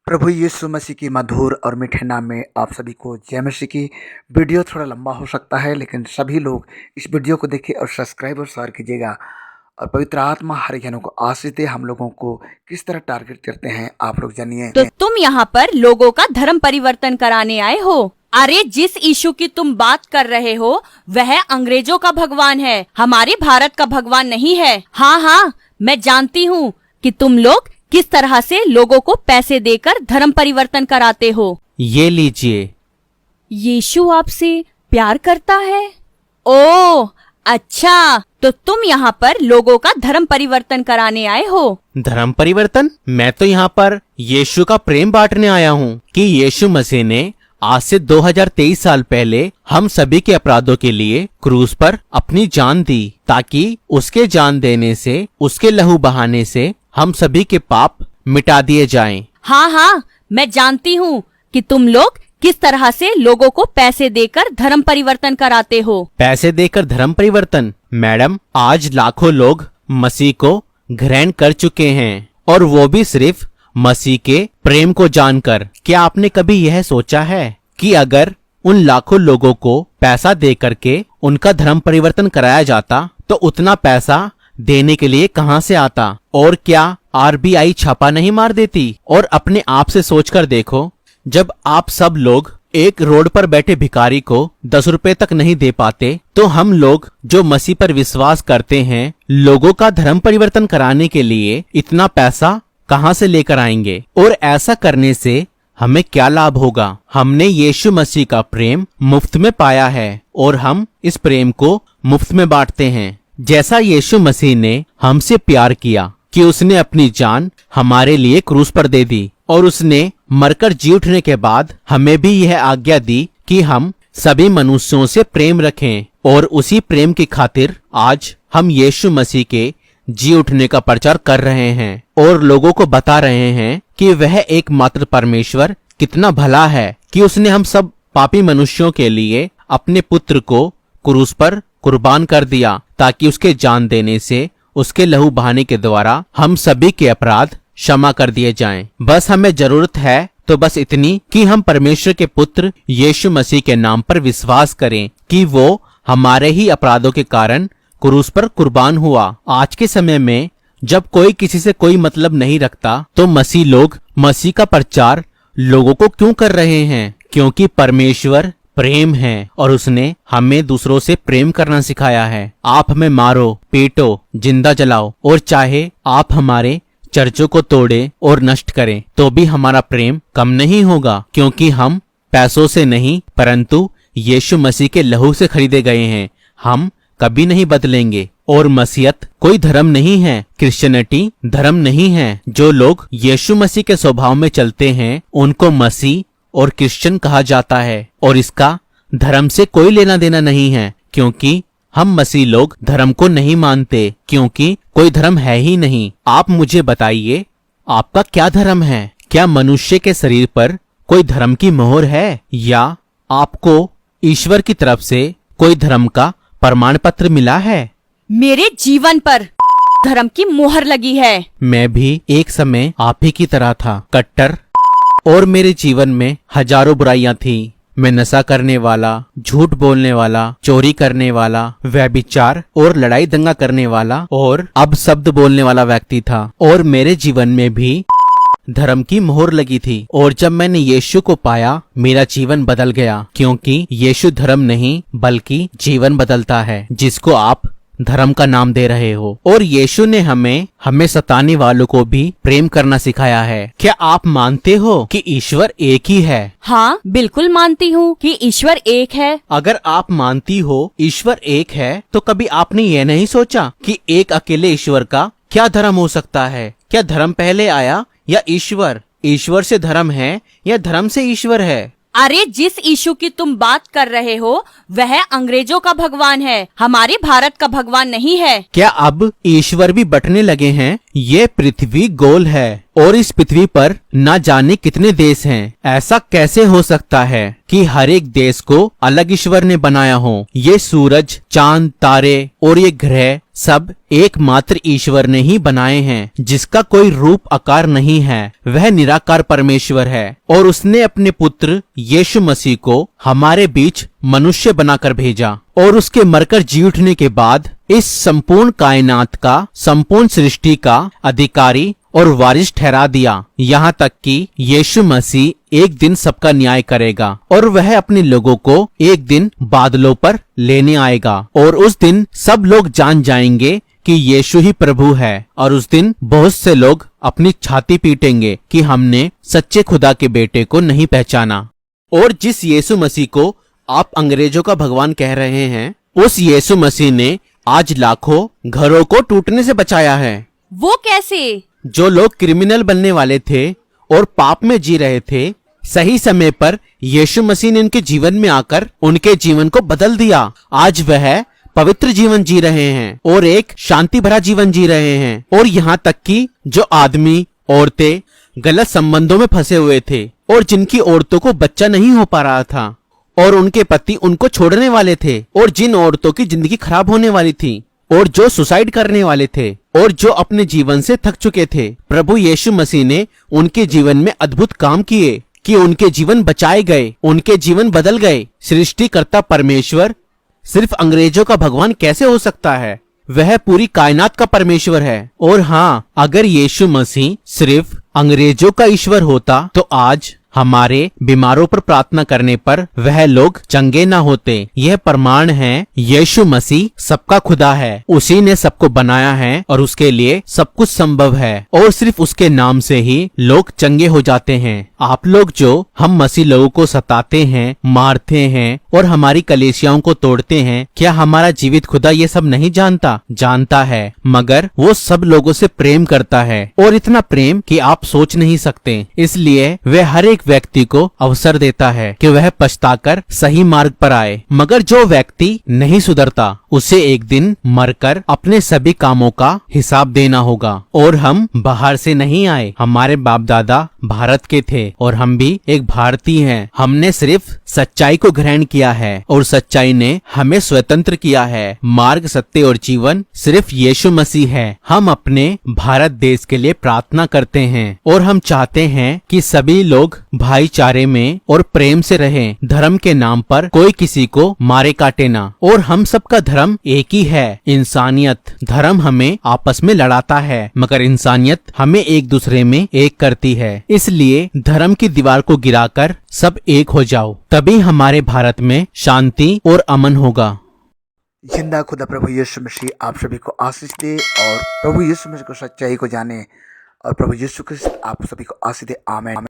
प्रभु यीशु मसीह की मधुर और मीठे नाम में आप सभी को जय मसीह की। वीडियो थोड़ा लंबा हो सकता है, लेकिन सभी लोग इस वीडियो को देखिए और सब्सक्राइब और शेयर कीजिएगा। और पवित्र आत्मा हर जनों को आशीष दे। हम लोगों को किस तरह टारगेट करते हैं आप लोग जानिए। तो तुम यहाँ पर लोगों का धर्म परिवर्तन कराने आए हो। अरे जिस यीशु की तुम बात कर रहे हो वह अंग्रेजों का भगवान है, हमारे भारत का भगवान नहीं है। हाँ, मैं जानती हूँ कि तुम लोग किस तरह से लोगों को पैसे देकर धर्म परिवर्तन कराते हो। ये लीजिए। यीशु आपसे प्यार करता है? ओह अच्छा, तो तुम यहाँ पर लोगों का धर्म परिवर्तन कराने आए हो। धर्म परिवर्तन? मैं तो यहाँ पर यीशु का प्रेम बांटने आया हूँ कि यीशु मसीह ने आज से 2023 साल पहले हम सभी के अपराधों के लिए क्रूस पर अपनी जान दी, ताकि उसके जान देने से, उसके लहू बहाने से हम सभी के पाप मिटा दिए जाएं। हाँ, मैं जानती हूँ कि तुम लोग किस तरह से लोगों को पैसे देकर धर्म परिवर्तन कराते हो। पैसे देकर धर्म परिवर्तन? मैडम, आज लाखों लोग मसीह को ग्रहण कर चुके हैं, और वो भी सिर्फ मसीह के प्रेम को जानकर। क्या आपने कभी यह सोचा है कि अगर उन लाखों लोगों को पैसा दे करके उनका धर्म परिवर्तन कराया जाता तो उतना पैसा देने के लिए कहां से आता? और क्या आरबीआई छापा नहीं मार देती? और अपने आप से सोचकर देखो, जब आप सब लोग एक रोड पर बैठे भिखारी को 10 रुपए तक नहीं दे पाते, तो हम लोग जो मसीह पर विश्वास करते हैं, लोगों का धर्म परिवर्तन कराने के लिए इतना पैसा कहां से लेकर आएंगे? और ऐसा करने से हमें क्या लाभ होगा? हमने यीशु मसीह का प्रेम मुफ्त में पाया है और हम इस प्रेम को मुफ्त में बांटते हैं। जैसा यीशु मसीह ने हमसे प्यार किया कि उसने अपनी जान हमारे लिए क्रूस पर दे दी, और उसने मरकर जी उठने के बाद हमें भी यह आज्ञा दी कि हम सभी मनुष्यों से प्रेम रखें। और उसी प्रेम की खातिर आज हम यीशु मसीह के जी उठने का प्रचार कर रहे हैं और लोगों को बता रहे हैं कि वह एकमात्र परमेश्वर कितना भला है कि उसने हम सब पापी मनुष्यों के लिए अपने पुत्र को क्रूस पर कुर्बान कर दिया, ताकि उसके जान देने से, उसके लहू बहाने के द्वारा हम सभी के अपराध क्षमा कर दिए जाएं। बस हमें जरूरत है तो बस इतनी कि हम परमेश्वर के पुत्र यीशु मसीह के नाम पर विश्वास करें कि वो हमारे ही अपराधों के कारण क्रूस पर कुर्बान हुआ। आज के समय में जब कोई किसी से कोई मतलब नहीं रखता, तो मसीह लोग मसीह का प्रचार लोगों को क्यों कर रहे हैं? क्योंकि परमेश्वर प्रेम है और उसने हमें दूसरों से प्रेम करना सिखाया है। आप हमें मारो, पीटो, जिंदा जलाओ, और चाहे आप हमारे चर्चों को तोड़े और नष्ट करें, तो भी हमारा प्रेम कम नहीं होगा, क्योंकि हम पैसों से नहीं परंतु यीशु मसीह के लहू से खरीदे गए हैं। हम कभी नहीं बदलेंगे। और मसीहत कोई धर्म नहीं है, क्रिश्चियनिटी धर्म नहीं है। जो लोग यीशु मसीह के स्वभाव में चलते हैं उनको मसीह और क्रिश्चियन कहा जाता है, और इसका धर्म से कोई लेना देना नहीं है, क्योंकि हम मसीह लोग धर्म को नहीं मानते, क्योंकि कोई धर्म है ही नहीं। आप मुझे बताइए, आपका क्या धर्म है? क्या मनुष्य के शरीर पर कोई धर्म की मोहर है, या आपको ईश्वर की तरफ से कोई धर्म का प्रमाण पत्र मिला है? मेरे जीवन पर धर्म की मोहर लगी है। मैं भी एक समय आप ही की तरह था, कट्टर, और मेरे जीवन में हजारों बुराइयां थी। मैं नशा करने वाला, झूठ बोलने वाला, चोरी करने वाला, व्यभिचार और लड़ाई दंगा करने वाला और अपशब्द बोलने वाला व्यक्ति था। और मेरे जीवन में भी धर्म की मोहर लगी थी। और जब मैंने यीशु को पाया, मेरा जीवन बदल गया, क्योंकि यीशु धर्म नहीं बल्कि जीवन बदलता है, जिसको आप धर्म का नाम दे रहे हो। और यीशु ने हमें सताने वालों को भी प्रेम करना सिखाया है। क्या आप मानते हो कि ईश्वर एक ही है? हाँ, बिल्कुल मानती हूँ कि ईश्वर एक है। अगर आप मानती हो ईश्वर एक है, तो कभी आपने ये नहीं सोचा कि एक अकेले ईश्वर का क्या धर्म हो सकता है? क्या धर्म पहले आया या ईश्वर? ईश्वर से धर्म है या धर्म से ईश्वर है? अरे जिस यीशु की तुम बात कर रहे हो वह अंग्रेजों का भगवान है, हमारे भारत का भगवान नहीं है। क्या अब ईश्वर भी बंटने लगे हैं? ये पृथ्वी गोल है और इस पृथ्वी पर न जाने कितने देश हैं। ऐसा कैसे हो सकता है कि हर एक देश को अलग ईश्वर ने बनाया हो? ये सूरज, चांद, तारे और ये ग्रह सब एकमात्र ईश्वर ने ही बनाए हैं, जिसका कोई रूप आकार नहीं है। वह निराकार परमेश्वर है और उसने अपने पुत्र यीशु मसीह को हमारे बीच मनुष्य बनाकर भेजा और उसके मरकर जी उठने के बाद इस संपूर्ण कायनात का, संपूर्ण सृष्टि का अधिकारी और वारिस ठहरा दिया। यहाँ तक कि यीशु मसीह एक दिन सबका न्याय करेगा और वह अपने लोगों को एक दिन बादलों पर लेने आएगा और उस दिन सब लोग जान जाएंगे कि यीशु ही प्रभु है। और उस दिन बहुत से लोग अपनी छाती पीटेंगे कि हमने सच्चे खुदा के बेटे को नहीं पहचाना। और जिस यीशु मसीह को आप अंग्रेजों का भगवान कह रहे हैं, उस यीशु मसीह ने आज लाखों घरों को टूटने से बचाया है। वो कैसे? जो लोग क्रिमिनल बनने वाले थे और पाप में जी रहे थे, सही समय पर यीशु मसीह ने उनके जीवन में आकर उनके जीवन को बदल दिया। आज वह पवित्र जीवन जी रहे हैं और एक शांति भरा जीवन जी रहे हैं। और यहाँ तक कि जो आदमी, औरतें गलत संबंधों में फंसे हुए थे और जिनकी औरतों को बच्चा नहीं हो पा रहा था और उनके पति उनको छोड़ने वाले थे, और जिन औरतों की जिंदगी खराब होने वाली थी, और जो सुसाइड करने वाले थे, और जो अपने जीवन से थक चुके थे, प्रभु यीशु मसीह ने उनके जीवन में अद्भुत काम किए कि उनके जीवन बचाए गए, उनके जीवन बदल गए। सृष्टिकर्ता परमेश्वर सिर्फ अंग्रेजों का भगवान कैसे हो सकता है? वह पूरी कायनात का परमेश्वर है। और हाँ, अगर यीशु मसीह सिर्फ अंग्रेजों का ईश्वर होता तो आज हमारे बीमारों पर प्रार्थना करने पर वह लोग चंगे ना होते। यह प्रमाण है यीशु मसीह सबका खुदा है, उसी ने सबको बनाया है और उसके लिए सब कुछ संभव है और सिर्फ उसके नाम से ही लोग चंगे हो जाते हैं। आप लोग जो हम मसीह लोगों को सताते हैं, मारते हैं और हमारी कलीसियाओं को तोड़ते हैं, क्या हमारा जीवित खुदा ये सब नहीं जानता? जानता है, मगर वो सब लोगों से प्रेम करता है और इतना प्रेम कि आप सोच नहीं सकते। इसलिए वह हर एक व्यक्ति को अवसर देता है कि वह पछताकर सही मार्ग पर आए। मगर जो व्यक्ति नहीं सुधरता उसे एक दिन मरकर अपने सभी कामों का हिसाब देना होगा। और हम बाहर से नहीं आए, हमारे बाप दादा भारत के थे और हम भी एक भारतीय हैं। हमने सिर्फ सच्चाई को ग्रहण किया है और सच्चाई ने हमें स्वतंत्र किया है। मार्ग, सत्य और जीवन सिर्फ यीशु मसीह है। हम अपने भारत देश के लिए प्रार्थना करते हैं और हम चाहते हैं कि सभी लोग भाईचारे में और प्रेम से रहें। धर्म के नाम पर कोई किसी को मारे काटे ना। और हम सबका धर्म एक ही है, इंसानियत। धर्म हमें आपस में लड़ाता है मगर इंसानियत हमें एक दूसरे में एक करती है। इसलिए धर्म की दीवार को गिराकर सब एक हो जाओ, तभी हमारे भारत में शांति और अमन होगा। जिंदा खुदा प्रभु यीशु मसीह आप सभी को आशीष दे और प्रभु यीशु मसीह को सच्चाई को जाने और प्रभु यीशु क्रिस्त आप सभी को आशीष दे। आमीन।